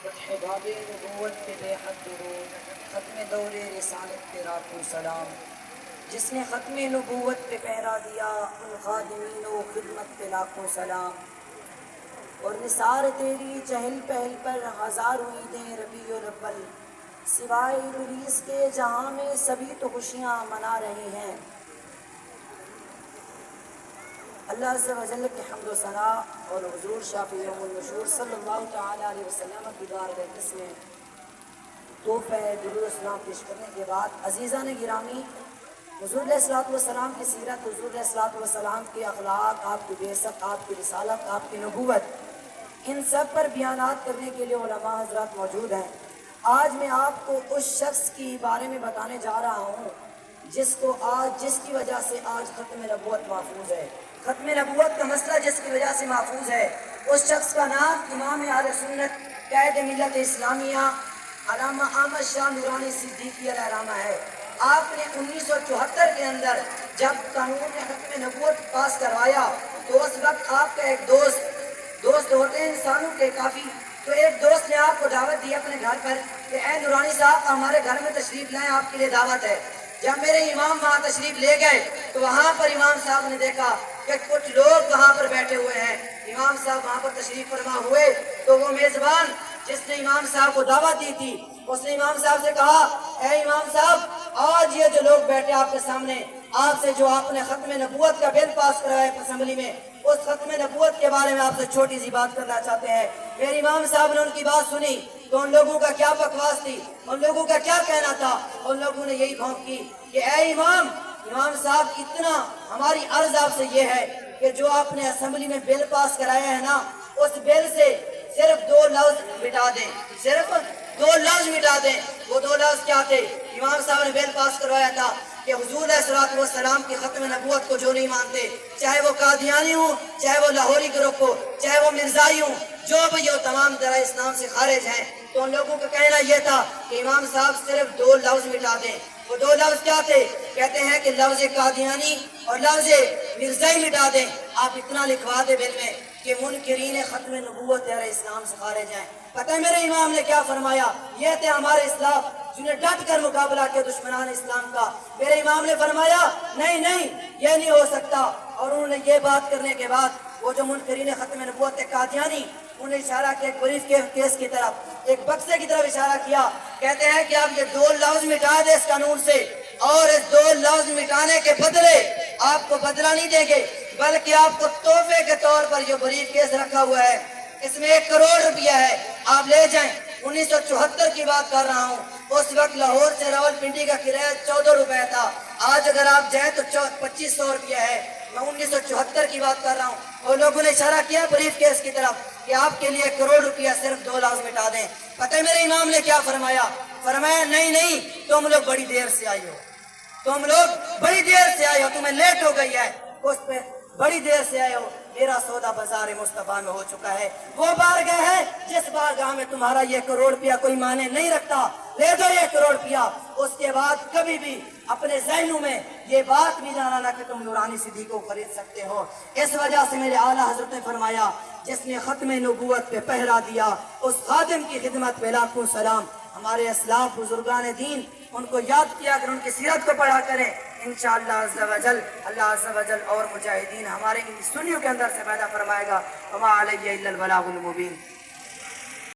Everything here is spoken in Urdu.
فتح باب نبوت پہ بے حد درود، ختم دور رسالت پہ لاکھوں سلام۔ جس نے ختم نبوت پہ پہرا دیا، ان خادمین و خدمت پہ لاکھوں سلام۔ اور نثار تیری چہل پہل پر ہزار امیدیں ربیع الاول، سوائے ابلیس کے جہاں میں سبھی تو خوشیاں منا رہے ہیں۔ اللہ عز و جل کے حمد و ثنا اور حضور شافی یوم النشور صلی اللہ تعالیٰ علیہ وسلم کی بارگاہ میں تحفہ درود و سلام پیش کرنے کے بعد، عزیزان گرامی، حضور علیہ الصلوۃ والسلام کی سیرت، حضور علیہ الصلوۃ والسلام کے اخلاق، آپ کی بعثت، آپ کی رسالت، آپ کی نبوت، ان سب پر بیانات کرنے کے لیے علماء حضرات موجود ہیں۔ آج میں آپ کو اس شخص کی بارے میں بتانے جا رہا ہوں جس کی وجہ سے آج ختم نبوت محفوظ ہے، ختم نبوت کا مسئلہ جس کی وجہ سے محفوظ ہے۔ اس شخص کا نام امام اہل سنت قائد ملت اسلامیہ علامہ احمد شاہ نورانی صدیقی علیہ الرحمہ ہے۔ آپ نے 1974 کے اندر جب قانون ختم نبوت پاس کروایا تو اس وقت آپ کا ایک دوست ہوتے ہیں انسانوں کے کافی، تو ایک دوست نے آپ کو دعوت دی اپنے گھر پر کہ اے نورانی صاحب ہمارے گھر میں تشریف لائیں، آپ کے لیے دعوت ہے۔ جب میرے امام وہاں تشریف لے گئے تو وہاں پر امام صاحب نے دیکھا کہ کچھ لوگ وہاں پر بیٹھے ہوئے ہیں۔ امام صاحب وہاں پر تشریف فرما ہوئے تو وہ میزبان جس نے امام صاحب کو دعوت دی تھی، اس نے امام صاحب سے کہا اے امام صاحب، آج یہ جو لوگ بیٹھے آپ کے سامنے، آپ سے جو آپ نے ختم نبوت کا بل پاس کرایا اسمبلی میں، اس ختم نبوت کے بارے میں آپ سے چھوٹی سی بات کرنا چاہتے ہیں۔ میرے امام صاحب نے ان کی بات سنی تو ان لوگوں کا کیا بکواس تھی، ان لوگوں کا کیا کہنا تھا، ان لوگوں نے یہی بھونک کی کہ اے امام صاحب، اتنا ہماری عرض آپ سے یہ ہے کہ جو آپ نے اسمبلی میں بل پاس کرایا ہے نا، اس بل سے صرف 2 لفظ مٹا دیں، صرف 2 لفظ مٹا دیں۔ وہ 2 لفظ کیا تھے؟ امام صاحب نے بل پاس کروایا تھا کہ حضور علیہ الصلوۃ والسلام کی ختم نبوت کو جو نہیں مانتے، چاہے وہ قادیانی ہوں، چاہے وہ لاہوری گروپ ہو، چاہے وہ مرزائی ہوں، جو بھی وہ تمام طرح اسلام سے خارج ہیں، تو ان لوگوں کا کہنا یہ تھا کہ امام صاحب صرف 2 لفظ مٹا دیں۔ وہ 2 لفظ کیا تھے؟ کہتے ہیں کہ لفظ قادیانی اور لفظ مرزائی مٹا دیں۔ آپ اتنا لکھوا دیں بل میں کہ منکرین ختم نبوت اسلام سے خارج ہیں۔ پتہ ہے میرے امام نے کیا فرمایا؟ یہ تھے ہمارے اسلام جنہیں ڈٹ کر مقابلہ کیا دشمنان اسلام کا۔ میرے امام نے فرمایا نہیں یہ نہیں ہو سکتا، اور انہوں نے یہ بات کرنے کے بعد وہ جو منکرین ختم نبوت قادیانی، انہوں نے اشارہ کیا ایک بریف کیس کی طرف، ایک بکسے کی طرف اشارہ کیا۔ کہتے ہیں کہ آپ یہ 2 لفظ مٹا دیں اس قانون سے، اور اس 2 لفظ مٹانے کے بدلے آپ کو بدلہ نہیں دیں گے، بلکہ آپ کو تحفے کے طور پر یہ بریف کیس رکھا ہوا ہے، اس میں 1 کروڑ روپیہ ہے، آپ لے جائیں۔ 1974 کی بات کر رہا ہوں، اس وقت لاہور سے راولپنڈی کا کرایہ 14 روپے تھا، آج اگر آپ جائیں تو 2500 روپیہ ہے۔ میں 1974 کی بات کر رہا ہوں، اور لوگوں نے اشارہ کیا بریف کیس کی طرف کہ آپ کے لیے 1 کروڑ روپیہ صرف 2 لفظ مٹا دیں۔ پتہ ہے میرے امام نے کیا فرمایا؟ فرمایا نہیں تم لوگ بڑی دیر سے آئے ہو، تم لوگ بڑی دیر سے آئے ہو، تمہیں لیٹ ہو گئی ہے، اس پہ بڑی دیر سے آئے ہو، میرا سودا بازار مصطفیٰ میں ہو چکا ہے۔ وہ بارگاہ ہے جس بارگاہ میں تمہارا یہ 1 کروڑ روپیہ کوئی معنی نہیں رکھتا، لے دو یہ 1 کروڑ روپیہ۔ اس کے بعد کبھی بھی اپنے ذہنوں میں یہ بات بھی نہ لانا کہ تم نورانی صدیق کو خرید سکتے ہو۔ اس وجہ سے میرے اعلیٰ حضرت نے فرمایا جس نے ختم نبوت پہ پہرا دیا، اس خادم کی خدمت پہ لاکھوں سلام۔ ہمارے اسلاف بزرگان دین، ان کو یاد کیا کر ان کی سیرت کو پڑھا کریں، انشاءاللہ عز و جل اللہ عز و جل اور مجاہدین ہمارے ان سنیوں کے اندر سے پیدا فرمائے گا۔ وما علیہ الا البلاغ المبین۔